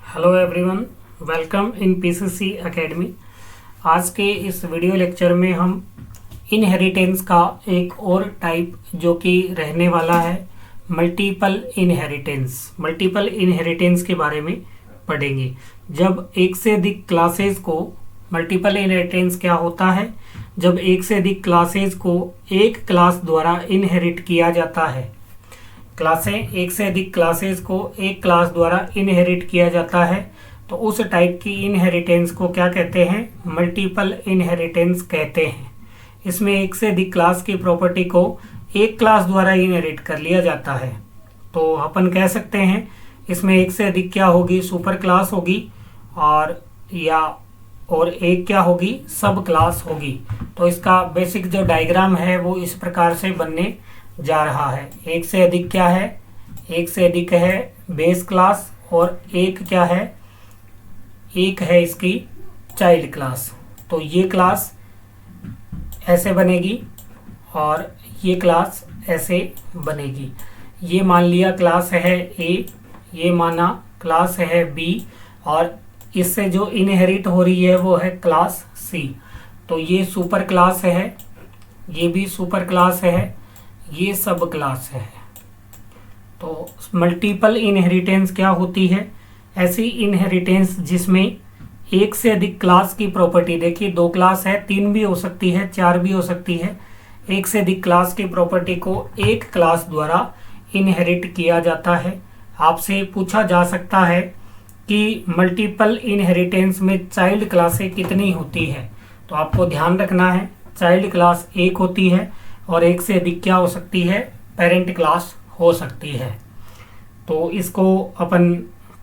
Hello everyone, welcome in PCC academy. आज के इस वीडियो लेक्चर में हम इनहेरिटेंस का एक और टाइप जो कि रहने वाला है मल्टीपल इनहेरिटेंस। मल्टीपल इनहेरिटेंस के बारे में पढ़ेंगे। जब एक से अधिक क्लासेस को मल्टीपल इनहेरिटेंस क्या होता है? जब एक से अधिक क्लासेस को एक क्लास द्वारा इनहेरिट किया जाता है। क्लासें एक से अधिक क्लासेस को एक क्लास द्वारा इनहेरिट किया जाता है तो उस टाइप की इनहेरिटेंस को क्या कहते हैं? मल्टीपल इनहेरिटेंस कहते हैं। इसमें एक से अधिक क्लास की प्रॉपर्टी को एक क्लास द्वारा इनहेरिट कर लिया जाता है। तो अपन कह सकते हैं इसमें एक से अधिक क्या होगी? सुपर क्लास होगी और एक क्या होगी? सब क्लास होगी। तो इसका बेसिक जो डायग्राम है वो इस प्रकार से बनने जा रहा है। एक से अधिक क्या है? एक से अधिक है बेस क्लास और एक क्या है? एक है इसकी चाइल्ड क्लास। तो ये क्लास ऐसे बनेगी और ये क्लास ऐसे बनेगी। ये मान लिया क्लास है ए, ये माना क्लास है बी और इससे जो इनहेरिट हो रही है वो है क्लास सी। तो ये सुपर क्लास है, ये भी सुपर क्लास है, ये सब क्लास है। तो मल्टीपल इनहेरिटेंस क्या होती है? ऐसी इनहेरिटेंस जिसमें एक से अधिक क्लास की प्रॉपर्टी, देखिए दो क्लास है, तीन भी हो सकती है, चार भी हो सकती है। एक से अधिक क्लास की प्रॉपर्टी को एक क्लास द्वारा इनहेरिट किया जाता है। आपसे पूछा जा सकता है कि मल्टीपल इनहेरिटेंस में चाइल्ड क्लासें कितनी होती है? तो आपको ध्यान रखना है चाइल्ड क्लास एक होती है और एक से अधिक क्या हो सकती है? पेरेंट क्लास हो सकती है। तो इसको अपन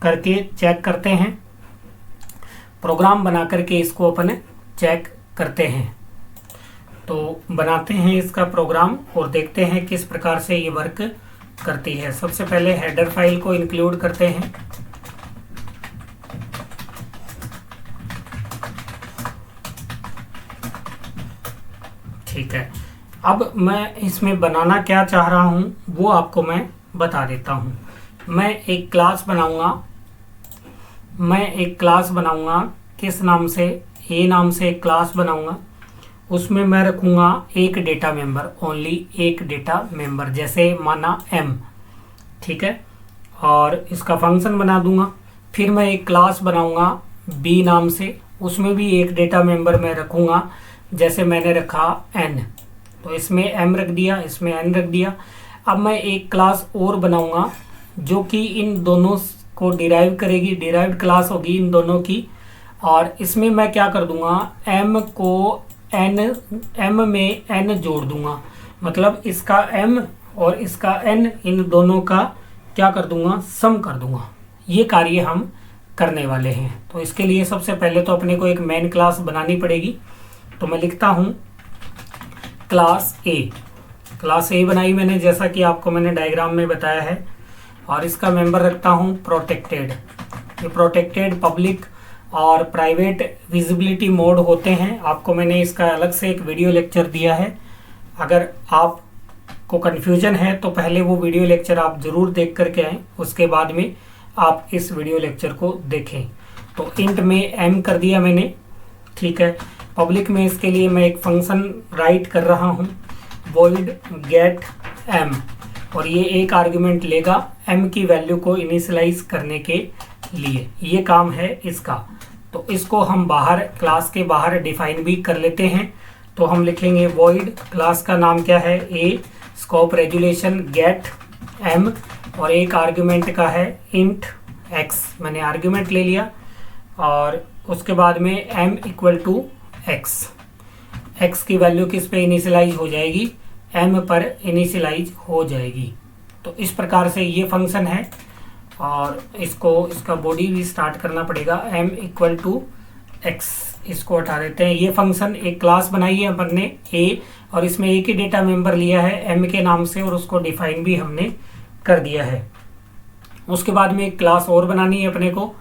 करके चेक करते हैं, प्रोग्राम बना करके इसको अपन चेक करते हैं। तो बनाते हैं इसका प्रोग्राम और देखते हैं किस प्रकार से ये वर्क करती है। सबसे पहले हेडर फाइल को इंक्लूड करते हैं। ठीक है, अब मैं इसमें बनाना क्या चाह रहा हूँ वो आपको मैं बता देता हूँ। मैं एक क्लास बनाऊंगा किस नाम से? ए नाम से एक क्लास बनाऊंगा। उसमें मैं रखूंगा एक डेटा मेंबर, ओनली एक डेटा मेंबर, जैसे माना एम। ठीक है, और इसका फंक्शन बना दूंगा। फिर मैं एक क्लास बनाऊंगा बी नाम से, उसमें भी एक डेटा मेंबर मैं रखूंगा, जैसे मैंने रखा एन। तो इसमें m रख दिया, इसमें n रख दिया। अब मैं एक क्लास और बनाऊंगा जो कि इन दोनों को डिराइव करेगी, डिराइव्ड क्लास होगी इन दोनों की। और इसमें मैं क्या कर दूंगा? m में n जोड़ दूंगा, मतलब इसका m और इसका n, इन दोनों का क्या कर दूंगा? सम कर दूंगा। ये कार्य हम करने वाले हैं। तो इसके लिए सबसे पहले तो अपने को एक मेन क्लास बनानी पड़ेगी। तो मैं लिखता हूँ क्लास ए बनाई मैंने, जैसा कि आपको मैंने डायग्राम में बताया है। और इसका मेंबर रखता हूँ प्रोटेक्टेड। ये प्रोटेक्टेड पब्लिक और प्राइवेट विजिबिलिटी मोड होते हैं। आपको मैंने इसका अलग से एक वीडियो लेक्चर दिया है। अगर आपको कन्फ्यूजन है तो पहले वो वीडियो लेक्चर आप ज़रूर देख करके आएँ, उसके बाद में आप इस वीडियो लेक्चर को देखें। तो इंट में m कर दिया मैंने। ठीक है, पब्लिक में इसके लिए मैं एक फंक्शन राइट कर रहा हूँ, void get m, और ये एक आर्गुमेंट लेगा m की वैल्यू को इनिशियलाइज करने के लिए। ये काम है इसका। तो इसको हम बाहर, क्लास के बाहर डिफाइन भी कर लेते हैं। तो हम लिखेंगे void, क्लास का नाम क्या है? a, scope resolution get m, और एक आर्गुमेंट का है int x। मैंने आर्गुमेंट ले लिया और उसके बाद में m इक्वल टू x की वैल्यू किस पे इनिशियलाइज हो जाएगी? m पर इनिशियलाइज हो जाएगी। तो इस प्रकार से ये फंक्शन है और इसका बॉडी भी स्टार्ट करना पड़ेगा, m इक्वल टू x। इसको हटा देते हैं। ये फंक्शन एक क्लास बनाई है अपन ने a, और इसमें एक ही डेटा मेंबर लिया है m के नाम से और उसको डिफाइन भी हमने कर दिया है। उसके बाद में एक क्लास और बनानी है अपने को।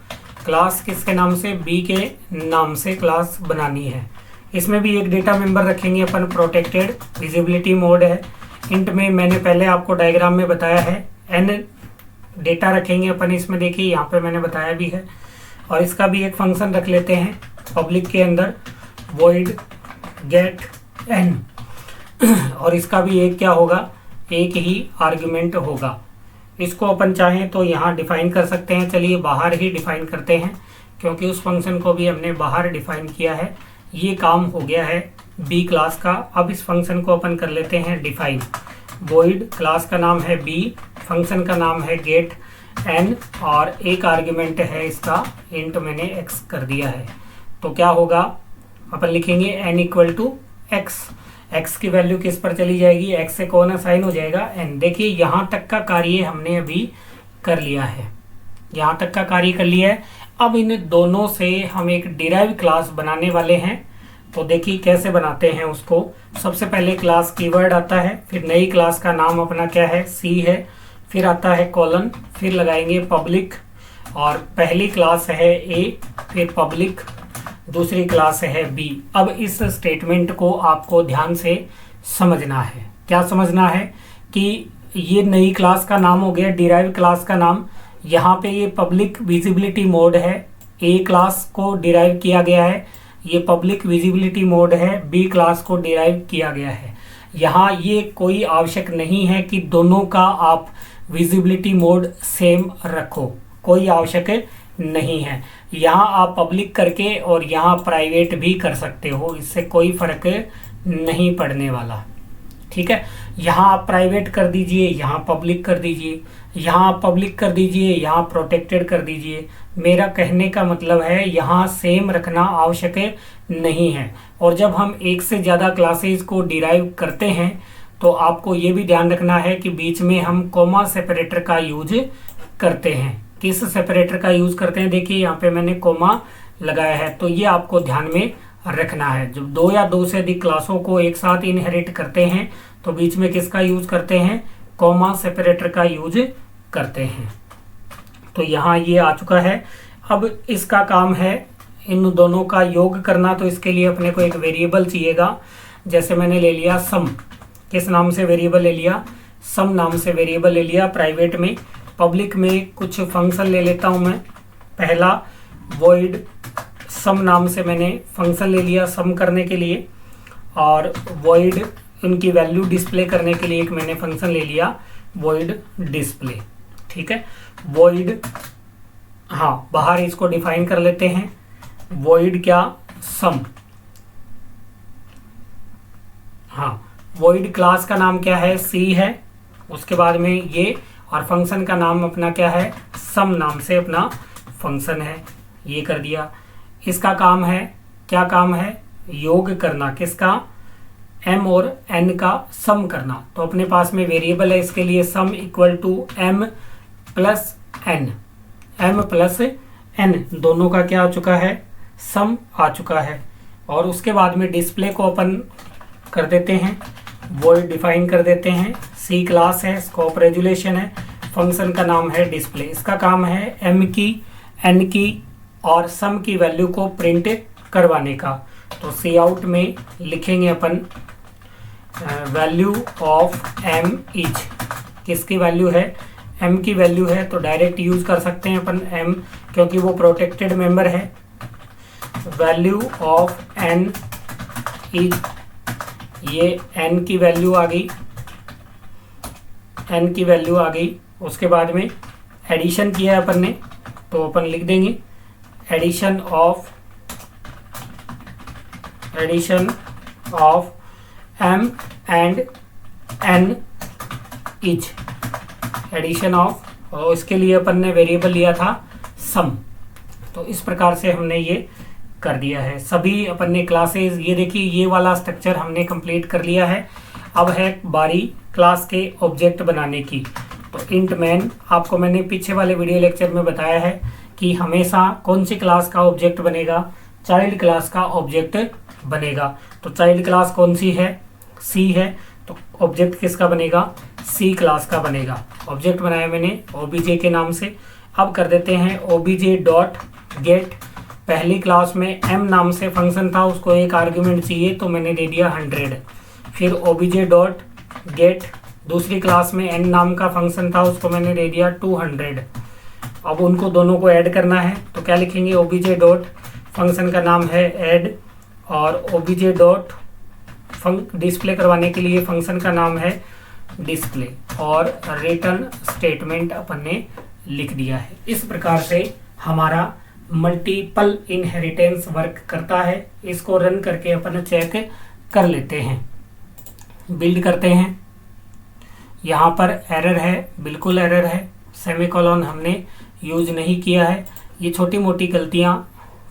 क्लास किसके नाम से? b के नाम से क्लास बनानी है। इसमें भी एक डेटा मेंबर रखेंगे अपन, प्रोटेक्टेड विजिबिलिटी मोड है। इंट में मैंने पहले आपको डायग्राम में बताया है n डेटा रखेंगे अपन इसमें। देखिए यहाँ पे मैंने बताया भी है और इसका भी एक फंक्शन रख लेते हैं पब्लिक के अंदर, void get n, और इसका भी एक क्या होगा, एक ही आर्गुमेंट होगा। इसको अपन चाहें तो यहाँ डिफाइन कर सकते हैं। चलिए बाहर ही डिफाइन करते हैं, क्योंकि उस फंक्शन को भी हमने बाहर डिफाइन किया है। ये काम हो गया है बी क्लास का। अब इस फंक्शन को अपन कर लेते हैं डिफाइन। void क्लास का नाम है बी, फंक्शन का नाम है गेट n, और एक आर्ग्यूमेंट है इसका इंट मैंने x कर दिया है। तो क्या होगा, अपन लिखेंगे n equal to x। x की वैल्यू किस पर चली जाएगी, x से कौन असाइन हो जाएगा, n। देखिए यहाँ तक का कार्य हमने अभी कर लिया है, यहाँ तक का कार्य कर लिया है। अब इन दोनों से हम एक डिराइव क्लास बनाने वाले हैं। तो देखिए कैसे बनाते हैं उसको। सबसे पहले क्लास कीवर्ड आता है, फिर नई क्लास का नाम अपना क्या है, सी है, फिर आता है कॉलन, फिर लगाएंगे पब्लिक, और पहली क्लास है ए, फिर पब्लिक, दूसरी क्लास है बी। अब इस स्टेटमेंट को आपको ध्यान से समझना है। क्या समझना है कि ये नई क्लास का नाम हो गया, डिराइव क्लास का नाम। यहाँ पे ये पब्लिक विजिबिलिटी मोड है, ए क्लास को डिराइव किया गया है। ये पब्लिक विजिबिलिटी मोड है, बी क्लास को डिराइव किया गया है। यहाँ ये कोई आवश्यक नहीं है कि दोनों का आप विजिबिलिटी मोड सेम रखो, कोई आवश्यक नहीं है। यहाँ आप पब्लिक करके और यहाँ प्राइवेट भी कर सकते हो, इससे कोई फर्क नहीं पड़ने वाला। ठीक है, यहाँ आप प्राइवेट कर दीजिए, यहाँ पब्लिक कर दीजिए, यहाँ आप पब्लिक कर दीजिए, यहाँ प्रोटेक्टेड कर दीजिए। मेरा कहने का मतलब है यहाँ सेम रखना आवश्यक नहीं है। और जब हम एक से ज़्यादा क्लासेस को डिराइव करते हैं तो आपको ये भी ध्यान रखना है कि बीच में हम कॉमा सेपरेटर का यूज करते हैं। किस सेपरेटर का यूज करते हैं, देखिए यहाँ पे मैंने कॉमा लगाया है, तो ये आपको ध्यान में रखना है। जब दो या दो से अधिक क्लासों को एक साथ इनहेरिट करते हैं तो बीच में किसका यूज करते हैं, कॉमा सेपरेटर का यूज करते हैं। तो यहाँ ये आ चुका है। अब इसका काम है इन दोनों का योग करना, तो इसके लिए अपने को एक वेरिएबल चाहिएगा। जैसे मैंने ले लिया सम, किस नाम से वेरिएबल ले लिया, सम नाम से वेरिएबल ले लिया प्राइवेट में। पब्लिक में कुछ फंक्शन ले लेता हूँ मैं। पहला void सम नाम से मैंने फंक्शन ले लिया सम करने के लिए, और void उनकी वैल्यू डिस्प्ले करने के लिए एक मैंने फंक्शन ले लिया void डिस्प्ले। ठीक है, void, हाँ बाहर इसको डिफाइन कर लेते हैं। void क्या, सम, हाँ void क्लास का नाम क्या है, सी है, उसके बाद में ये, और फंक्शन का नाम अपना क्या है, सम नाम से अपना फंक्शन है। ये कर दिया। इसका काम है, क्या काम है, योग करना, किसका, m और n का सम करना। तो अपने पास में वेरिएबल है इसके लिए sum equal to m plus n, m plus n दोनों का क्या आ चुका है, सम आ चुका है। और उसके बाद में डिस्प्ले को अपन कर देते हैं, void डिफाइन कर देते हैं। सी क्लास है, स्कोप रेजुलेशन है, फंक्शन का नाम है डिस्प्ले। इसका काम है m की, n की और सम की वैल्यू को प्रिंट करवाने का। तो सी आउट में लिखेंगे अपन वैल्यू ऑफ m इच, किसकी वैल्यू है, m की वैल्यू है, तो डायरेक्ट यूज कर सकते हैं अपन m, क्योंकि वो प्रोटेक्टेड मेंबर है। वैल्यू ऑफ n इज, ये n की वैल्यू आ गई, n की वैल्यू आ गई। उसके बाद में एडिशन किया है अपन ने, तो अपन लिख देंगे addition of m and n each, addition of, और इसके लिए अपन ने वेरिएबल लिया था सम। तो इस प्रकार से हमने ये कर दिया है। सभी अपन ने क्लासेस, ये देखिए ये वाला स्ट्रक्चर हमने कंप्लीट कर लिया है। अब है बारी क्लास के ऑब्जेक्ट बनाने की। तो इंट मैन, आपको मैंने पीछे वाले वीडियो लेक्चर में बताया है कि हमेशा कौन सी क्लास का ऑब्जेक्ट बनेगा, चाइल्ड क्लास का ऑब्जेक्ट बनेगा। तो चाइल्ड क्लास कौन सी है, सी है, तो ऑब्जेक्ट किसका बनेगा, सी क्लास का बनेगा। ऑब्जेक्ट बनाया मैंने ओबीजे के नाम से। अब कर देते हैं ओबीजे डॉट गेट। पहली क्लास में m नाम से फंक्शन था, उसको एक आर्ग्यूमेंट चाहिए तो मैंने दे दिया 100। फिर ओबीजे डॉट गेट, दूसरी क्लास में n नाम का फंक्शन था, उसको मैंने दे दिया 200। अब उनको दोनों को ऐड करना है तो क्या लिखेंगे, ओबीजे डॉट फंक्शन का नाम है ऐड और ओबीजे डॉट डिस्प्ले करवाने के लिए फंक्शन का नाम है डिस्प्ले और रिटर्न स्टेटमेंट अपन ने लिख दिया है। इस प्रकार से हमारा मल्टीपल इनहेरिटेंस वर्क करता है। इसको रन करके अपन चेक कर लेते हैं, बिल्ड करते हैं। यहाँ पर एरर है, बिल्कुल एरर है, सेमीकोलन हमने यूज नहीं किया है। ये छोटी मोटी गलतियाँ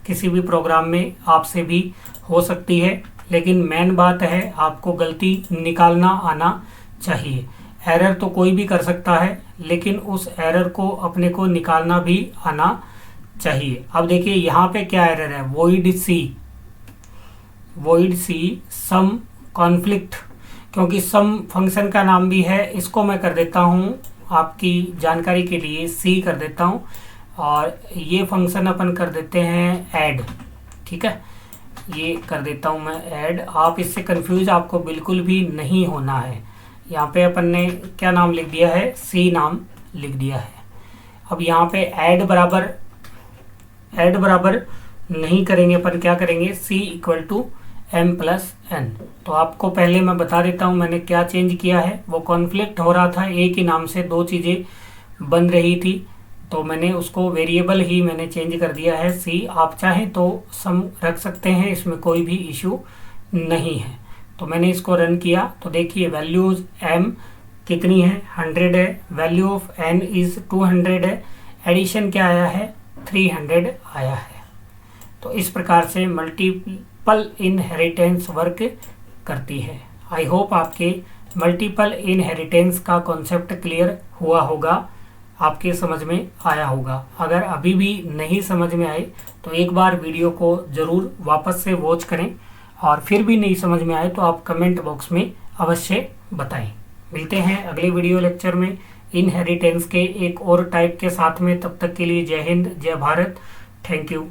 किसी भी प्रोग्राम में आपसे भी हो सकती है, लेकिन मेन बात है आपको गलती निकालना आना चाहिए। एरर तो कोई भी कर सकता है, लेकिन उस एरर को अपने को निकालना भी आना चाहिए। अब देखिए यहाँ पे क्या एरर है, void c सम कॉन्फ्लिक्ट, क्योंकि सम फंक्शन का नाम भी है। इसको मैं कर देता हूँ आपकी जानकारी के लिए c कर देता हूँ और ये फंक्शन अपन कर देते हैं ऐड। ठीक है, ये कर देता हूँ मैं ऐड। आप इससे कंफ्यूज आपको बिल्कुल भी नहीं होना है। यहाँ पे अपन ने क्या नाम लिख दिया है, c नाम लिख दिया है। अब यहाँ पे ऐड बराबर नहीं करेंगे, अपन क्या करेंगे, c equal to m plus n। तो आपको पहले मैं बता देता हूँ मैंने क्या चेंज किया है। वो कॉन्फ्लिक्ट हो रहा था, एक ही नाम से दो चीज़ें बन रही थी, तो मैंने उसको वेरिएबल ही मैंने चेंज कर दिया है c। आप चाहें तो सम रख सकते हैं, इसमें कोई भी इशू नहीं है। तो मैंने इसको रन किया तो देखिए वैल्यूज m कितनी है, 100 है, वैल्यू ऑफ n इज़ 200 है, एडिशन क्या आया है, 300 आया है। तो इस प्रकार से मल्टीपल इनहेरिटेंस वर्क करती है। आई होप आपके मल्टीपल इनहेरिटेंस का कॉन्सेप्ट क्लियर हुआ होगा, आपके समझ में आया होगा। अगर अभी भी नहीं समझ में आए तो एक बार वीडियो को ज़रूर वापस से वॉच करें, और फिर भी नहीं समझ में आए तो आप कमेंट बॉक्स में अवश्य बताएं। मिलते हैं अगले वीडियो लेक्चर में इनहेरिटेंस के एक और टाइप के साथ में। तब तक के लिए जय हिंद, जय भारत, थैंक यू।